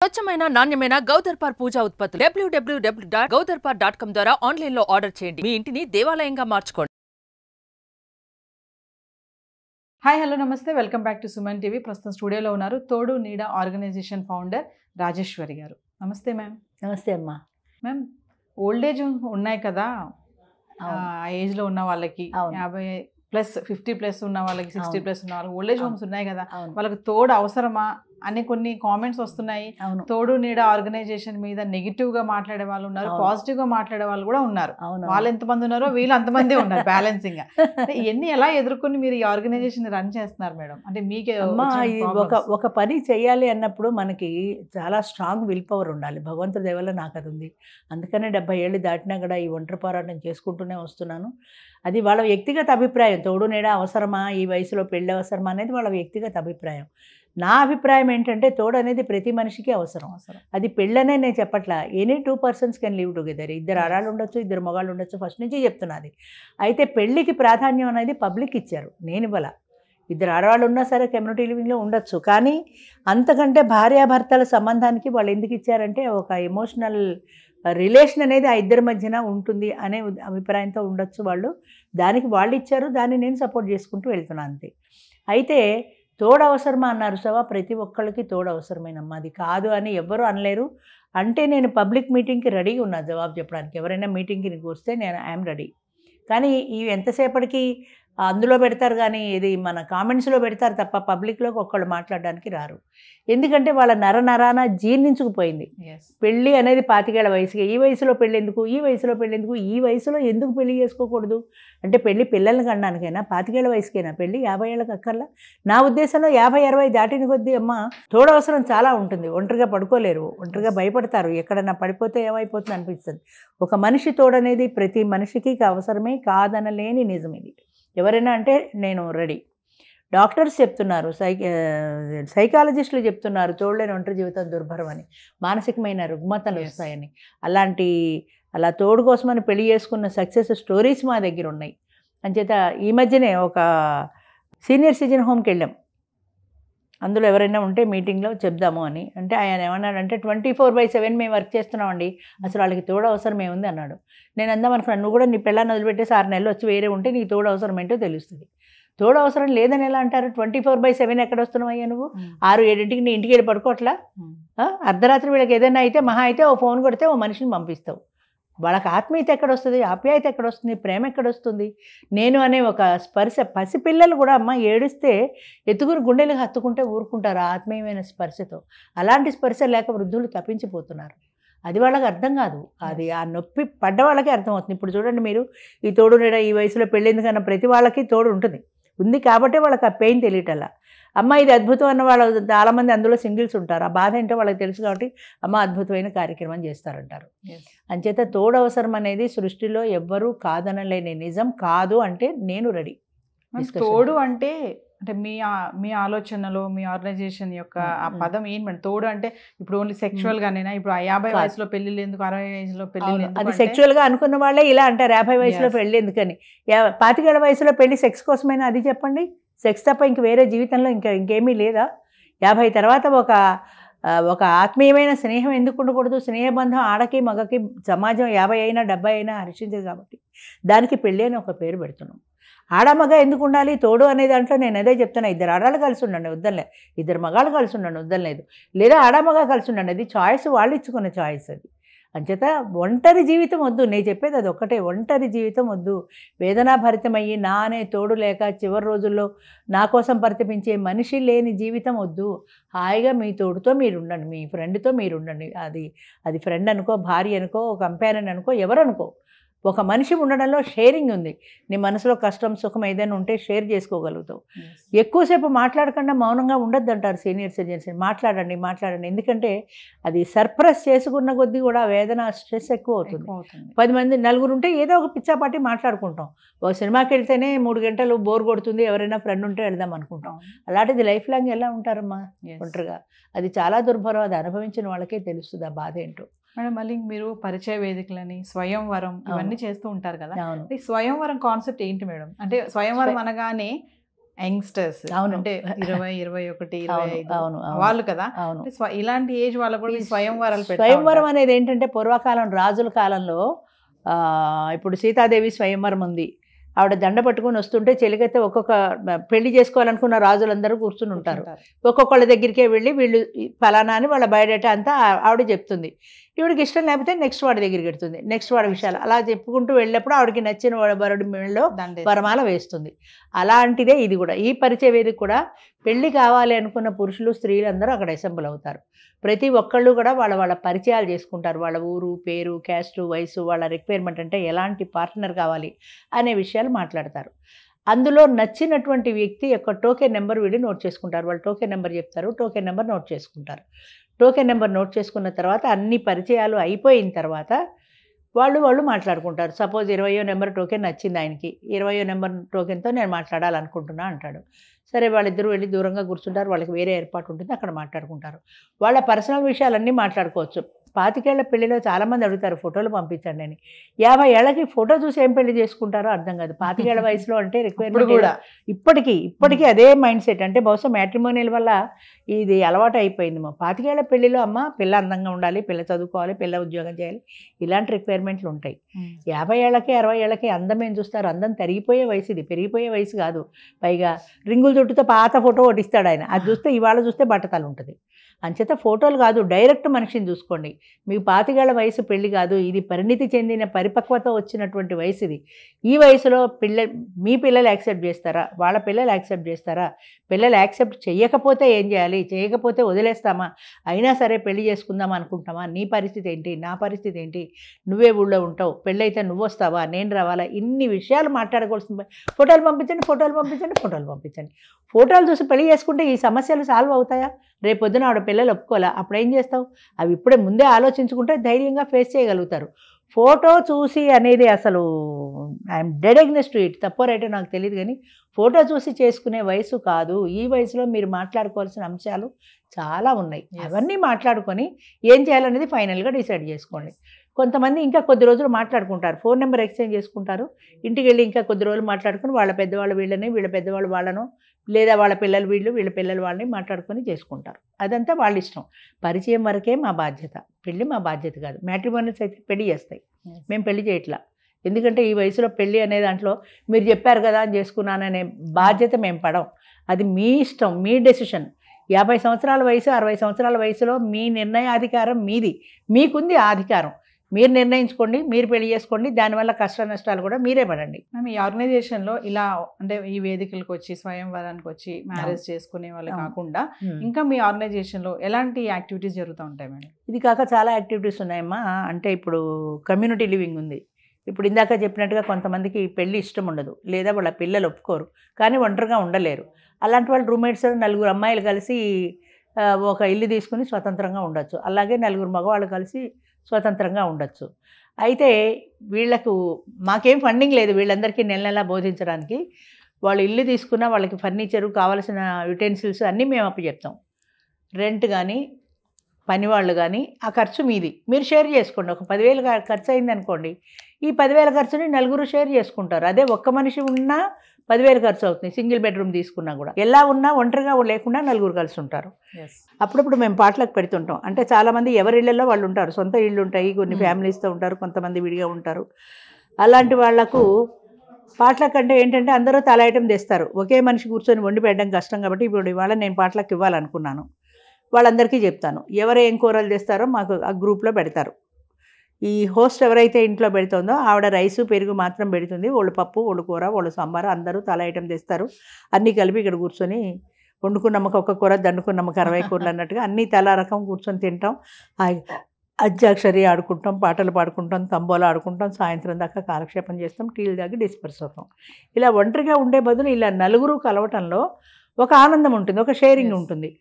స్వచ్ఛమైన నాణ్యమైన గౌదర్పార్ పూజా ఉత్పత్తులు www.gaudarpar.com ద్వారా ఆన్లైన్ లో ఆర్డర్ చేయండి. మీ ఇంటిని దేవాలయంగా మార్చుకోండి. హాయ్ హలో నమస్తే welcome back to Suman TV. ప్రస్తుతం స్టూడియోలో ఉన్నారు తోడు నీడ ఆర్గనైజేషన్ ఫౌండర్ రాజేశ్వరి గారు. నమస్తే మ్యామ్. నమస్తే అమ్మా. మ్యామ్, ఓల్డ్ ఏజ్ ఉన్నాయి కదా, ఆ ఏజ్లో ఉన్న వాళ్ళకి 50+ 50+ ఉన్న వాళ్ళకి 60+ ఉన్న వాళ్ళకి ఓల్డ్ ఏజ్ హోమ్స్ ఉన్నాయి కదా, వాళ్ళకి తోడు అవసరమా అని కొన్ని కామెంట్స్ వస్తున్నాయి. తోడు నీడ ఆర్గనైజేషన్ మీద నెగిటివ్ గా మాట్లాడే వాళ్ళు ఉన్నారు, పాజిటివ్ గా మాట్లాడే వాళ్ళు కూడా ఉన్నారు. వాళ్ళు ఎంతమంది ఉన్నారో వీళ్ళు అంతమంది ఉన్నారు బ్యాలెన్సింగ్ గా. ఇవన్నీ ఎలా ఎదుర్కొని మీరు ఈ ఆర్గనైజేషన్ రన్ చేస్తున్నారు మేడం? అంటే మీకే ఒక పని చేయాలి అన్నప్పుడు మనకి చాలా స్ట్రాంగ్ విల్ పవర్ ఉండాలి. భగవంతుడి దయ వల్ల నాకు అది ఉంది. అందుకనే 70 ఏళ్ళు దాటినా కూడా ఈ ఒంటరి పోరాటం చేసుకుంటూనే వస్తున్నాను. అది వాళ్ళ వ్యక్తిగత అభిప్రాయం. తోడు నీడ అవసరమా, ఈ వయసులో పెళ్ళి అవసరమా అనేది వాళ్ళ వ్యక్తిగత అభిప్రాయం. నా అభిప్రాయం ఏంటంటే తోడు అనేది ప్రతి మనిషికి అవసరం. అది పెళ్ళనే నేను చెప్పట్లా. Any 2 persons can live together. ఇద్దరు ఆడాళ్ళు ఉండొచ్చు, ఇద్దరు మగాళ్ళు ఉండొచ్చు. ఫస్ట్ నుంచి చెప్తున్నది. అయితే పెళ్ళికి ప్రాధాన్యం అనేది పబ్లిక్ ఇచ్చారు, నేను ఇవ్వాల. ఇద్దరు ఆడవాళ్ళు ఉన్నా సరే కమ్యూనిటీ లివింగ్లో ఉండొచ్చు. కానీ అంతకంటే భార్యాభర్తల సంబంధానికి వాళ్ళు ఎందుకు ఇచ్చారంటే ఒక ఎమోషనల్ రిలేషన్ అనేది ఆ ఇద్దరి మధ్యన ఉంటుంది అనే అభిప్రాయంతో ఉండొచ్చు వాళ్ళు. దానికి వాళ్ళు ఇచ్చారు, దాన్ని నేను సపోర్ట్ చేసుకుంటూ వెళ్తున్నాను అంతే. అయితే తోడు అవసరమా అన్నారు సవా, ప్రతి ఒక్కళ్ళకి తోడు అవసరమేనమ్మా. అది కాదు అని ఎవ్వరూ అనలేరు. అంటే నేను పబ్లిక్ మీటింగ్కి రెడీగా ఉన్నా జవాబు చెప్పడానికి. ఎవరైనా మీటింగ్కి నీకు వస్తే నేను ఐఎమ్ రెడీ. కానీ ఇవి ఎంతసేపటికి అందులో పెడతారు, కానీ ఇది మన కామెంట్స్లో పెడతారు తప్ప పబ్లిక్లోకి ఒక్కళ్ళు మాట్లాడడానికి రారు. ఎందుకంటే వాళ్ళ నరాన జీర్ణించుకుపోయింది. పెళ్ళి అనేది 25 ఏళ్ల వయసుకి. ఈ వయసులో పెళ్ళి ఎందుకు, ఈ వయసులో పెళ్ళి ఎందుకు, ఈ వయసులో ఎందుకు పెళ్లి చేసుకోకూడదు? అంటే పెళ్ళి పిల్లల్ని కనడానికైనా, 25 ఏళ్ల వయసుకైనా పెళ్ళి, 50 ఏళ్ళకి అక్కర్లా. నా ఉద్దేశంలో 50-60 దాటిన కొద్దీ అమ్మ తోడు అవసరం చాలా ఉంటుంది. ఒంటరిగా పడుకోలేరు, ఒంటరిగా భయపడతారు, ఎక్కడన్నా పడిపోతే ఏమైపోతుంది అనిపిస్తుంది. ఒక మనిషి తోడు అనేది ప్రతి మనిషికి అవసరమే, కాదనలేని నిజం ఇది. ఎవరైనా అంటే నేను రెడీ. డాక్టర్స్ చెప్తున్నారు, సైకాలజిస్టులు చెప్తున్నారు తోడులేని ఒంటరి జీవితం దుర్భరం అని, మానసికమైన రుగ్మతలు వస్తాయని. అలా తోడు కోసమని పెళ్లి చేసుకున్న సక్సెస్ స్టోరీస్ మా దగ్గర ఉన్నాయి. అంచేత ఈ మధ్యనే ఒక సీనియర్ సిటిజన్ హోమ్కి వెళ్ళాం. అందులో ఎవరైనా ఉంటే మీటింగ్లో చెప్దాము అని. అంటే ఆయన ఏమన్నాడంటే 24/7 మేము వర్క్ చేస్తున్నామండి, అసలు వాళ్ళకి తోడు అవసరం ఏముంది అన్నాడు. నేను అందాం అనుకున్నాను, నువ్వు కూడా నీ పిల్లని వదిలిపెట్టేసి 6 నెలలు వచ్చి వేరే ఉంటే నీకు తోడు అవసరం ఏంటో తెలుస్తుంది. తోడు అవసరం లేదని ఎలా అంటారు? 24/7 ఎక్కడ వస్తున్నావు అయ్యా నువ్వు? 6-7 నీ ఇంటికి వెళ్ళి పడుకోవట్లా? అర్ధరాత్రి వీళ్ళకి ఏదైనా అయితే మహా అయితే ఓ ఫోన్ కొడితే ఓ మనిషిని పంపిస్తావు. వాళ్ళకి ఆత్మీయత ఎక్కడొస్తుంది, ఆప్యాయత ఎక్కడొస్తుంది, ప్రేమ ఎక్కడొస్తుంది? నేను అనే ఒక స్పర్శ. పసిపిల్లలు కూడా అమ్మ ఏడుస్తే ఎత్తుకుని గుండెలకు హత్తుకుంటే ఊరుకుంటారు ఆ ఆత్మీయమైన స్పర్శతో. అలాంటి స్పర్శ లేక వృద్ధులు తప్పించిపోతున్నారు. అది వాళ్ళకి అర్థం కాదు. అది ఆ నొప్పి పడ్డ వాళ్ళకే అర్థమవుతుంది. ఇప్పుడు చూడండి మీరు, ఈ తోడు నీడ ఈ వయసులో పెళ్ళి ఎందుకన్నా ప్రతి వాళ్ళకి తోడు ఉంది కాబట్టి వాళ్ళకి ఆ పెయిన్ తెలియటల్లా. అమ్మ ఇది అద్భుతం అన్న వాళ్ళు చాలామంది అందులో సింగిల్స్ ఉంటారు. ఆ బాధ ఏంటో వాళ్ళకి తెలుసు కాబట్టి అమ్మ అద్భుతమైన కార్యక్రమం చేస్తారంటారు. అంచేత తోడు అవసరం అనేది సృష్టిలో ఎవ్వరూ కాదనలేని నిజం. కాదు అంటే నేను రెడీ. తోడు అంటే మీ ఆలోచనలో మీ ఆర్గనైజేషన్ యొక్క ఆ పదం ఏంటంటే తోడు అంటే ఇప్పుడు ఓన్లీ సెక్షువల్ గానేనా? ఇప్పుడు 50 వయసులో పెళ్లి ఎందుకు, 60 వయసులో పెళ్లి? అది సెక్షువల్ గా అనుకున్న వాళ్ళే ఇలా అంటారు, 50 వయసులో పెళ్లి ఎందుకని. 25 వయసులో పెళ్లి సెక్స్ కోసమైనా? అది చెప్పండి. సెక్స్ తప్ప ఇంక వేరే జీవితంలో ఇంకేమీ లేదా? 50 తర్వాత ఒక ఆత్మీయమైన స్నేహం ఎందుకు ఉండకూడదు? స్నేహబంధం ఆడకి మగకి సమాజం 50 అయినా 70 అయినా హర్షించదు కాబట్టి దానికి పెళ్ళి అని ఒక పేరు పెడుతున్నాం. ఆడమగ ఎందుకు ఉండాలి? తోడు అనే దాంట్లో నేను అదే చెప్తున్నా, ఇద్దరు ఆడాళ్ళు కలిసి ఉండండి వద్దలే, ఇద్దరు మగాళ్ళు కలిసి ఉండండి వద్దలేదు, లేదా ఆడమగ కలిసి ఉండండి. అది చాయిస్, వాళ్ళు ఇచ్చుకునే చాయిస్ అది. అంచేత ఒంటరి జీవితం వద్దు. నేను చెప్పేది అది ఒక్కటే, ఒంటరి జీవితం వద్దు. వేదనాభరితమయ్యి నా అనే తోడు లేక చివరి రోజుల్లో నా కోసం పరితపించే మనిషి లేని జీవితం వద్దు. హాయిగా మీ తోడుతో మీరు ఉండండి, మీ ఫ్రెండ్తో మీరు ఉండండి. అది ఫ్రెండ్ అనుకో, భార్య అనుకో, కంపానియన్ అనుకో, ఎవరనుకో. ఒక మనిషి ఉండడంలో షేరింగ్ ఉంది. నీ మనసులో కష్టం సుఖం ఏదైనా ఉంటే షేర్ చేసుకోగలుగుతావు. ఎక్కువసేపు మాట్లాడకుండా మౌనంగా ఉండొద్దు అంటారు సీనియర్ సిటిజన్స్. మాట్లాడండి. ఎందుకంటే అది సర్ప్రెస్ చేసుకున్న కొద్దీ కూడా వేదన, స్ట్రెస్ ఎక్కువ అవుతుంది. 10 మంది 4 ఉంటే ఏదో ఒక పిచ్చాపాటి మాట్లాడుకుంటాం. ఒక సినిమాకి వెళ్తేనే 3 గంటలు బోర్ కొడుతుంది, ఎవరైనా ఫ్రెండ్ ఉంటే వెళ్దాం అనుకుంటాం. అలాంటిది లైఫ్ లాంగ్ ఎలా ఉంటారమ్మా ఒంటరిగా? అది చాలా దుర్భరం. అది అనుభవించిన వాళ్ళకే తెలుస్తుంది ఆ బాధ ఏంటో. మేడం, మళ్ళీ మీరు పరిచయ వేదికలని, స్వయంవరం ఇవన్నీ చేస్తూ ఉంటారు కదా. ఈ స్వయంవరం కాన్సెప్ట్ ఏంటి మేడం? అంటే స్వయంవరం అనగానే యంగ్స్టర్స్ అవును. అంటే 20, 21, 25 అవును, అవును. వాళ్ళు కదా. అవును. అంటే ఇలాంటి ఏజ్ వాళ్ళకు కూడా ఈ స్వయంవరాలు స్వయంవరం అనేది ఏంటంటే పూర్వకాలం రాజుల కాలంలో ఇప్పుడు సీతాదేవి స్వయంవరం ఉంది. ఆవిడ దండ పట్టుకుని వస్తుంటే చెలికైతే ఒక్కొక్క పెళ్లి చేసుకోవాలనుకున్న రాజులందరూ కూర్చుని ఉంటారు. ఒక్కొక్కళ్ళ దగ్గరికే వెళ్ళి వీళ్ళు ఫలానా అని వాళ్ళ బయోడేటా అంతా ఆవిడ చెప్తుంది. ఈవిడికి ఇష్టం లేకపోతే నెక్స్ట్ వాడి దగ్గరికి వెళ్తుంది, నెక్స్ట్ వాడి విషయాలు అలా చెప్పుకుంటూ వెళ్ళినప్పుడు ఆవిడకి నచ్చిన వరుడి మెడలో వరమాల వేస్తుంది. అలాంటిదే ఇది కూడా. ఈ పరిచయ వేదిక కూడా పెళ్లి కావాలి అనుకున్న పురుషులు స్త్రీలు అందరూ అక్కడ అసెంబ్ల్ అవుతారు. ప్రతి ఒక్కళ్ళు కూడా వాళ్ళ వాళ్ళ పరిచయాలు చేసుకుంటారు. వాళ్ళ ఊరు, పేరు, క్యాస్టు, వయసు, వాళ్ళ రిక్వైర్మెంట్ అంటే ఎలాంటి పార్ట్నర్ కావాలి అనే విషయాలు మాట్లాడతారు. అందులో నచ్చినటువంటి వ్యక్తి యొక్క టోకెన్ నెంబర్ వీళ్ళు నోట్ చేసుకుంటారు. వాళ్ళు టోకెన్ నెంబర్ చెప్తారు, టోకెన్ నెంబర్ నోట్ చేసుకుంటారు. టోకెన్ నెంబర్ నోట్ చేసుకున్న తర్వాత అన్ని పరిచయాలు అయిపోయిన తర్వాత వాళ్ళు మాట్లాడుకుంటారు. సపోజ్ 20వ నెంబర్ టోకెన్ నచ్చింది ఆయనకి, 20వ నెంబర్ టోకెన్తో నేను మాట్లాడాలనుకుంటున్నా అంటాడు. సరే వాళ్ళిద్దరూ వెళ్ళి దూరంగా కూర్చుంటారు. వాళ్ళకి వేరే ఏర్పాటు ఉంటుంది, అక్కడ మాట్లాడుకుంటారు. వాళ్ళ పర్సనల్ విషయాలన్నీ మాట్లాడుకోవచ్చు. 25 ఏళ్ల పెళ్లిలో చాలామంది అడుగుతారు ఫోటోలు పంపించండి అని. 50 ఏళ్ళకి ఫోటో చూసి ఏం పెళ్లి చేసుకుంటారో అర్థం కాదు. 25 ఏళ్ల వయసులో అంటే రిక్వైర్మెంట్ కూడా ఇప్పటికీ అదే మైండ్ సెట్. అంటే బహుశా మ్యాట్రిమోనియల్ వల్ల ఇది అలవాటు అయిపోయింది. మా 25 ఏళ్ల పెళ్లిలో అమ్మ పిల్ల అందంగా ఉండాలి, పిల్ల చదువుకోవాలి, పిల్ల ఉద్యోగం చేయాలి, ఇలాంటి రిక్వైర్మెంట్లు ఉంటాయి. 50 ఏళ్ళకి 60 ఏళ్ళకి అందం ఏం చూస్తారు? అందం తరిగిపోయే వయసు, ఇది పెరిగిపోయే వయసు కాదు. పైగా రింగుల చుట్టూతో పాత ఫోటో ఒకటిస్తాడు ఆయన, అది చూస్తే ఇవాళ చూస్తే బట్టతలు ఉంటుంది. అంచేత ఫోటోలు కాదు, డైరెక్ట్ మనిషిని చూసుకోండి. మీకు 25 ఏళ్ల వయసు పెళ్లి కాదు, ఇది పరిణితి చెందిన పరిపక్వత వచ్చినటువంటి వయసు ఇది. ఈ వయసులో మీ పిల్లలు యాక్సెప్ట్ చేస్తారా? వాళ్ళ పిల్లలు యాక్సెప్ట్ చేస్తారా? పిల్లలు యాక్సెప్ట్ చేయకపోతే ఏం చేయాలి? చేయకపోతే వదిలేస్తామా? అయినా సరే పెళ్లి చేసుకుందాం అనుకుంటామా? నీ పరిస్థితి ఏంటి? నా పరిస్థితి ఏంటి? నువ్వే ఊళ్ళో ఉంటావు, పెళ్ళైతే నువ్వు వస్తావా, నేను రావాలా? ఇన్ని విషయాలు మాట్లాడుకోవాల్సిన. ఫోటోలు పంపించండి. ఫోటోలు చూసి పెళ్లి చేసుకుంటే ఈ సమస్యలు సాల్వ్ అవుతాయా? రేపొద్దున ఆవిడ పిల్లలు ఒప్పుకోలే, అప్పుడు ఏం చేస్తావు? అవి ఇప్పుడే ముందే ఆలోచించుకుంటే ధైర్యంగా ఫేస్ చేయగలుగుతారు. ఫోటో చూసి అనేది అసలు I'm dead against to it. తప్పో రైటో నాకు తెలియదు, కానీ ఫోటో చూసి చేసుకునే వయసు కాదు. ఈ వయసులో మీరు మాట్లాడుకోవాల్సిన అంశాలు చాలా ఉన్నాయి. అవన్నీ మాట్లాడుకొని ఏం చేయాలనేది ఫైనల్గా డిసైడ్ చేసుకోండి. కొంతమంది ఇంకా కొద్ది రోజులు మాట్లాడుకుంటారు, ఫోన్ నెంబర్ ఎక్స్చేంజ్ చేసుకుంటారు, ఇంటికి వెళ్ళి ఇంకా కొద్ది రోజులు మాట్లాడుకుని వాళ్ళ పెద్దవాళ్ళు వీళ్ళని, వీళ్ళ పెద్దవాళ్ళు వాళ్ళను, లేదా వాళ్ళ పిల్లలు వీళ్ళ పిల్లలు వాళ్ళని మాట్లాడుకొని చేసుకుంటారు. అదంతా వాళ్ళ ఇష్టం. పరిచయం వరకే మా బాధ్యత, పెళ్ళి మా బాధ్యత కాదు. మ్యాట్రిమోనియల్స్ అయితే పెళ్లి చేస్తాయి, మేము పెళ్లి చేయట్లా. ఎందుకంటే ఈ వయసులో పెళ్ళి అనే దాంట్లో మీరు చెప్పారు కదా అని చేసుకున్నాననే బాధ్యత మేము పడం. అది మీ ఇష్టం, మీ డెసిషన్. 50 సంవత్సరాల వయసు, 60 సంవత్సరాల వయసులో మీ నిర్ణయాధికారం మీది, మీకుంది ఆ అధికారం. మీరు నిర్ణయించుకోండి, మీరు పెళ్లి చేసుకోండి, దానివల్ల కష్ట నష్టాలు కూడా మీరే పడండి. మ్యామ్, ఈ ఆర్గనైజేషన్లో ఇలా అంటే ఈ వేదికలకు వచ్చి స్వయంవరానికి వచ్చి మ్యారేజ్ చేసుకునే వాళ్ళు కాకుండా ఇంకా మీ ఆర్గనైజేషన్లో ఎలాంటి యాక్టివిటీస్ జరుగుతూ ఉంటాయి మేడం? ఇది కాక చాలా యాక్టివిటీస్ ఉన్నాయమ్మా. అంటే ఇప్పుడు కమ్యూనిటీ లివింగ్ ఉంది. ఇప్పుడు ఇందాక చెప్పినట్టుగా కొంతమందికి పెళ్ళి ఇష్టం ఉండదు, లేదా వాళ్ళ పిల్లలు ఒప్పుకోరు, కానీ ఒంటరిగా ఉండలేరు. అలాంటి వాళ్ళు రూమ్మేట్స్ 4 అమ్మాయిలు కలిసి ఒక ఇల్లు తీసుకుని స్వతంత్రంగా ఉండొచ్చు. అలాగే 4 మగవాళ్ళు కలిసి స్వతంత్రంగా ఉండొచ్చు. అయితే వీళ్లకు మాకేం ఫండింగ్ లేదు వీళ్ళందరికీ నెల బోధించడానికి. వాళ్ళు ఇల్లు తీసుకున్న వాళ్ళకి ఫర్నిచరు, కావాల్సిన యుటెన్సిల్స్ అన్నీ మేము అప్పచెప్తాం. రెంట్ కానీ, పనివాళ్ళు కానీ, ఆ ఖర్చు మీది, మీరు షేర్ చేసుకోండి. ఒక 10,000 ఖర్చు అయింది అనుకోండి, ఈ 10,000 ఖర్చుని 4 షేర్ చేసుకుంటారు. అదే ఒక్క మనిషి ఉన్నా 10,000 ఖర్చు అవుతుంది. సింగిల్ బెడ్రూమ్ తీసుకున్నా కూడా ఎలా ఉన్నా ఒంటరిగా లేకుండా 4 కలిసి ఉంటారు. అప్పుడప్పుడు మేము పాటలకు పెడుతుంటాం. అంటే చాలామంది ఎవరి ఇళ్లలో వాళ్ళు ఉంటారు, సొంత ఇళ్ళు ఉంటాయి, కొన్ని ఫ్యామిలీస్తో ఉంటారు, కొంతమంది విడిగా ఉంటారు. అలాంటి వాళ్లకు పాటలకు అంటే ఏంటంటే అందరూ తల ఐటెం తెస్తారు. ఒకే మనిషి కూర్చొని వండి పెట్టడం కష్టం కాబట్టి ఇప్పుడు ఇవాళ నేను పాటలకు ఇవ్వాలనుకున్నాను. వాళ్ళందరికీ చెప్తాను, ఎవరు ఏం కూరలు తెస్తారో మాకు ఆ గ్రూప్లో పెడతారు. ఈ హోస్ట్ ఎవరైతే ఇంట్లో పెడుతుందో ఆవిడ రైసు పెరుగు మాత్రం పెడుతుంది, వాళ్ళు పప్పు, వాళ్ళు కూర, వాళ్ళు సాంబారు, అందరూ తల ఐటెం తెస్తారు. అన్నీ కలిపి ఇక్కడ కూర్చొని వండుకున్నమ్మకి ఒక కూర, దండుకున్నమ్మకి 60 కూరలు అన్నట్టుగా అన్నీ తలా రకం కూర్చొని తింటాం. అజ్జాక్షరి ఆడుకుంటాం, పాటలు పాడుకుంటాం, తంబోలా ఆడుకుంటాం, సాయంత్రం దాకా కాలక్షేపం చేస్తాం, టీలు దాకా డిస్పర్స్ అవుతాం. ఇలా ఒంటరిగా ఉండే బదులు ఇలా 4 కలవటంలో ఒక ఆనందం ఉంటుంది, ఒక షేరింగ్ ఉంటుంది.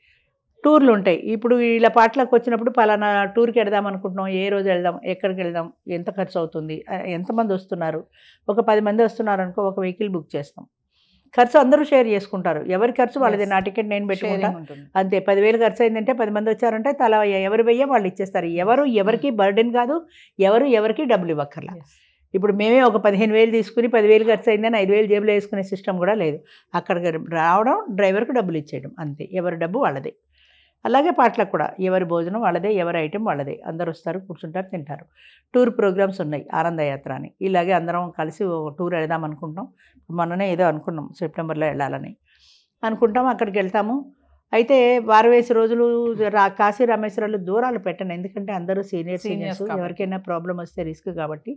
టూర్లు ఉంటాయి. ఇప్పుడు ఇలా పాటలకు వచ్చినప్పుడు పలానా టూర్కి వెళ్దాం అనుకుంటున్నాం, ఏ రోజు వెళ్దాం, ఎక్కడికి వెళ్దాం, ఎంత ఖర్చు అవుతుంది, ఎంతమంది వస్తున్నారు. ఒక 10 మంది వస్తున్నారు అనుకో, ఒక వెహికల్ బుక్ చేస్తాం. ఖర్చు అందరూ షేర్ చేసుకుంటారు, ఎవరి ఖర్చు వాళ్ళది. నా టికెట్ నేను పెట్టుకుంటా అంతే. 10,000 ఖర్చు అయిందంటే 10 మంది వచ్చారంటే తల ఎవరి వెయ్య వాళ్ళు ఇచ్చేస్తారు. ఎవరికి బర్డెన్ కాదు, ఎవరికి డబ్బులు ఇవ్వక్కర్లా. ఇప్పుడు మేమే ఒక 15,000 తీసుకుని 10,000 ఖర్చు అయిందని 5,000 జేబులో వేసుకునే సిస్టమ్ కూడా లేదు. అక్కడికి రావడం, డ్రైవర్కి డబ్బులు ఇచ్చేయడం అంతే. ఎవరి డబ్బు వాళ్ళదే. అలాగే పాటలకు కూడా ఎవరి భోజనం వాళ్ళదే, ఎవరి ఐటెం వాళ్ళదే. అందరూ వస్తారు, కూర్చుంటారు, తింటారు. టూర్ ప్రోగ్రామ్స్ ఉన్నాయి, ఆనందయాత్ర అని. ఇలాగే అందరం కలిసి ఒక టూర్ వెళదాం అనుకుంటాం. మొన్ననే ఏదో అనుకున్నాం, సెప్టెంబర్లో వెళ్ళాలని అనుకుంటాం. అక్కడికి వెళ్తాము. అయితే 60 రోజులు కాశీ రామేశ్వరాలు దూరాలు పెట్టను, ఎందుకంటే అందరూ సీనియర్స్. ఎవరికైనా ప్రాబ్లం వస్తే రిస్క్ కాబట్టి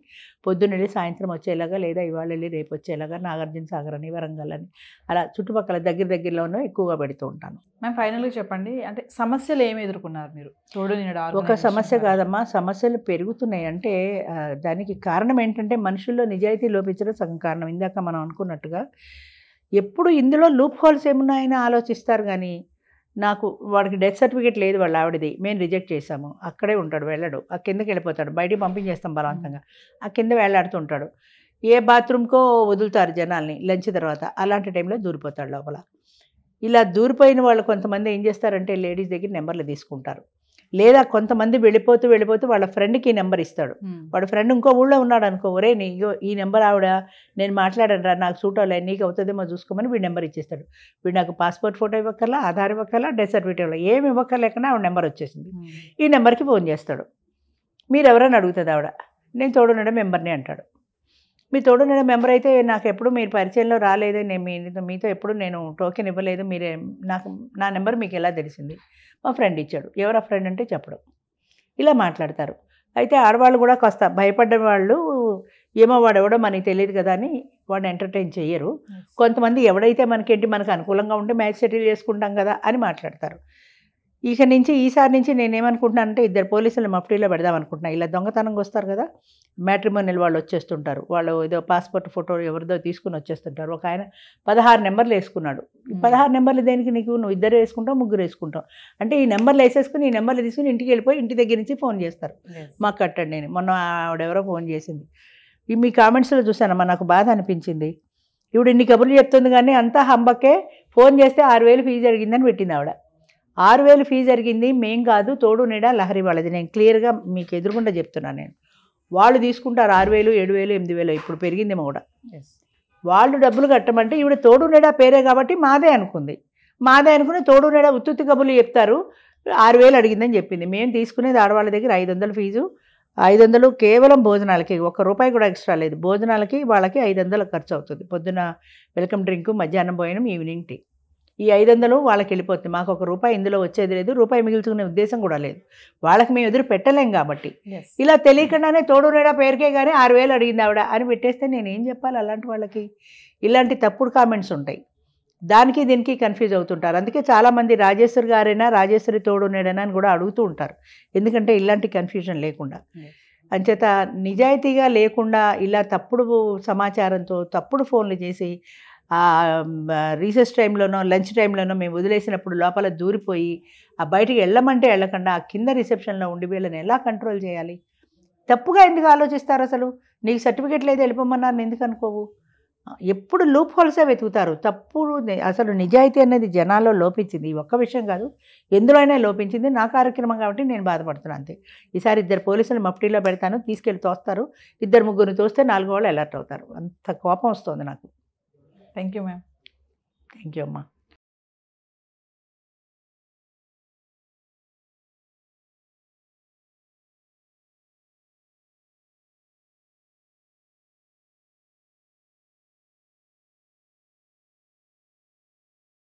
పొద్దున్న వెళ్ళి సాయంత్రం వచ్చేలాగా, లేదా ఇవాళ వెళ్ళి రేపు వచ్చేలాగా నాగార్జున సాగర్ అని, వరంగల్ అని అలా చుట్టుపక్కల దగ్గరలోనే ఎక్కువగా పెడుతూ ఉంటాను. మ్యామ్ ఫైనల్గా చెప్పండి, అంటే సమస్యలు ఏమి ఎదుర్కొన్నారు మీరు తోడు నీడ? ఒక సమస్య కాదమ్మా, సమస్యలు పెరుగుతున్నాయి. అంటే దానికి కారణం ఏంటంటే మనుషుల్లో నిజాయితీ లోపించడం సగం కారణం. ఇందాక మనం అనుకున్నట్టుగా ఎప్పుడు ఇందులో లూప్ హోల్స్ ఏమున్నాయని ఆలోచిస్తారు, కానీ నాకు వాడికి డెత్ సర్టిఫికేట్ లేదు వాళ్ళ ఆవిడది, మేము రిజెక్ట్ చేసాము, అక్కడే ఉంటాడు, వెళ్ళడు, ఆ కిందకి వెళ్ళిపోతాడు, బయటికి పంపించేస్తాం బలవంతంగా, ఆ కింద వేలాడుతుంటాడు. ఏ బాత్రూమ్కో వదులుతారు జనాల్ని లంచ్ తర్వాత, అలాంటి టైంలో దూరిపోతాడు లోపల. ఇలా దూరిపోయిన వాళ్ళు కొంతమంది ఏం చేస్తారంటే లేడీస్ దగ్గర నెంబర్లు తీసుకుంటారు, లేదా కొంతమంది వెళ్ళిపోతూ వాళ్ళ ఫ్రెండ్కి నెంబర్ ఇస్తాడు. వాడు ఫ్రెండ్ ఇంకో ఊళ్ళో ఉన్నాడు అనుకో, ఒరే నీకు ఈ నెంబర్ ఆవిడ నేను మాట్లాడాను రా, నాకు సూట్ అవ్వలే, నీకు అవుతుందేమో చూసుకోమని వీడు నెంబర్ ఇచ్చేస్తాడు. వీడు నాకు పాస్పోర్ట్ ఫోటో ఇవ్వక్కర్లా, ఆధార్ ఇవ్వక్కర్లా, డెత్ సర్టిఫికేట్ ఇవ్వాలి, ఏమి ఇవ్వక్కర్లేకన్నా ఆవిడ నెంబర్ వచ్చేసింది. ఈ నెంబర్కి ఫోన్ చేస్తాడు. మీరు ఎవరైనా అడుగుతుంది ఆవిడ, నేను తోడునడ మెంబర్ని అంటాడు. మీ తోడునడ మెంబర్ అయితే నాకు ఎప్పుడు మీరు పరిచయంలో రాలేదు, నేను మీతో ఎప్పుడు నేను టోకెన్ ఇవ్వలేదు, మీరే నా నెంబర్ మీకు ఎలా తెలిసింది? మా ఫ్రెండ్ ఇచ్చాడు. ఎవరా ఫ్రెండ్ అంటే చెప్పడం. ఇలా మాట్లాడతారు. అయితే ఆడవాళ్ళు కూడా కాస్త భయపడ్డ వాళ్ళు, ఏమో వాడెవడో మనకి తెలియదు కదా అని వాడిని ఎంటర్టైన్ చేయరు. కొంతమంది ఎవడైతే మనకు అనుకూలంగా ఉంటే మ్యాచ్ సెటిల్ చేసుకుంటాం కదా అని మాట్లాడతారు. ఈసారి నుంచి నేనేమనుకుంటున్నానంటే ఇద్దరు పోలీసులు మఫ్టీలో పెడదాం అనుకుంటున్నాను. ఇలా దొంగతనంగా వస్తారు కదా, మ్యాట్రిమోనియల్ వాళ్ళు వచ్చేస్తుంటారు, వాళ్ళు ఏదో పాస్పోర్ట్ ఫోటో ఎవరిదో తీసుకుని వచ్చేస్తుంటారు. ఒక ఆయన 16 నెంబర్లు వేసుకున్నాడు. 16 నెంబర్లు దేనికి నీకు? నువ్వు ఇద్దరు వేసుకుంటావు, ముగ్గురు వేసుకుంటావు అంటే ఈ నెంబర్లు వేసేసుకుని ఈ నెంబర్లు తీసుకుని ఇంటికి వెళ్ళిపోయి ఇంటి దగ్గర నుంచి ఫోన్ చేస్తారు, మాకు కట్టండి నేను. మొన్న ఆవిడెవరో ఫోన్ చేసింది, మీ కామెంట్స్లో చూసానమ్మా, నాకు బాధ అనిపించింది. ఇప్పుడు ఇన్ని కబుర్లు చెప్తుంది కానీ అంతా హంబకే. ఫోన్ చేస్తే 6,000 ఫీజు అడిగిందని పెట్టింది ఆవిడ. 6,000 ఫీజు అడిగింది మేం కాదు, తోడు నీడ లహరి వాళ్ళది. నేను క్లియర్గా మీకు ఎదురుకుండా చెప్తున్నాను. నేను వాళ్ళు తీసుకుంటారు 6,000, 7,000, 8,000, ఇప్పుడు పెరిగిందేమో కూడా. వాళ్ళు డబ్బులు కట్టమంటే ఈవిడ తోడు నీడ పేరే కాబట్టి మాదే అనుకుని తోడు నీడ ఉత్తుత్తి కబుర్లు చెప్తారు. 6,000 అడిగిందని చెప్పింది. మేము తీసుకునేది ఆడవాళ్ళ దగ్గర 500 ఫీజు. 500 కేవలం భోజనాలకి, ₹1 కూడా ఎక్స్ట్రా లేదు. భోజనాలకి వాళ్ళకి 500 ఖర్చు అవుతుంది. పొద్దున వెల్కమ్ డ్రింక్, మధ్యాహ్నం భోజనం, ఈవినింగ్ టీ. ఈ 500 వాళ్ళకి వెళ్ళిపోతుంది. మాకు ₹1 ఇందులో వచ్చేది లేదు, రూపాయి మిగుల్చుకునే ఉద్దేశం కూడా లేదు. వాళ్ళకి మేము ఎదురు పెట్టలేం కాబట్టి. ఇలా తెలియకుండానే తోడు నీడ పేరుకే కానీ 6,000 అడిగింది ఆవిడ అని పెట్టేస్తే నేనేం చెప్పాలి అలాంటి వాళ్ళకి? ఇలాంటి తప్పుడు కామెంట్స్ ఉంటాయి, దానికి దీనికి కన్ఫ్యూజ్ అవుతుంటారు. అందుకే చాలామంది రాజేశ్వరి గారైనా రాజేశ్వరి తోడు నీడైనా అని కూడా అడుగుతూ ఉంటారు, ఎందుకంటే ఇలాంటి కన్ఫ్యూజన్ లేకుండా. అంచేత నిజాయితీగా లేకుండా ఇలా తప్పుడు సమాచారంతో తప్పుడు ఫోన్లు చేసి రీసెస్ టైంలోనో లంచ్ టైంలోనో మేము వదిలేసినప్పుడు లోపల దూరిపోయి ఆ బయటికి వెళ్ళమంటే వెళ్ళకుండా ఆ కింద రిసెప్షన్లో ఉండి వీళ్ళని ఎలా కంట్రోల్ చేయాలి? తప్పుగా ఎందుకు ఆలోచిస్తారు? అసలు నీకు సర్టిఫికేట్ లేదు వెళ్ళిపోమన్నారు ఎందుకు అనుకోవు? ఎప్పుడు లూప్ హోల్సే వెతుకుతారు. తప్పుడు అసలు నిజాయితీ అనేది జనాల్లో లోపించింది. ఈ ఒక్క విషయం కాదు, ఎందులో అయినా లోపించింది. నా కార్యక్రమం కాబట్టి నేను బాధపడుతున్నాను అంతే. ఈసారి 2 పోలీసులు మఫ్టీలో పెడతాను, తీసుకెళ్ళి తోస్తారు. 2-3 తోస్తే 4 వాళ్ళు అలర్ట్ అవుతారు. అంత కోపం వస్తుంది నాకు. Thank you ma'am. Thank you అమ్మా.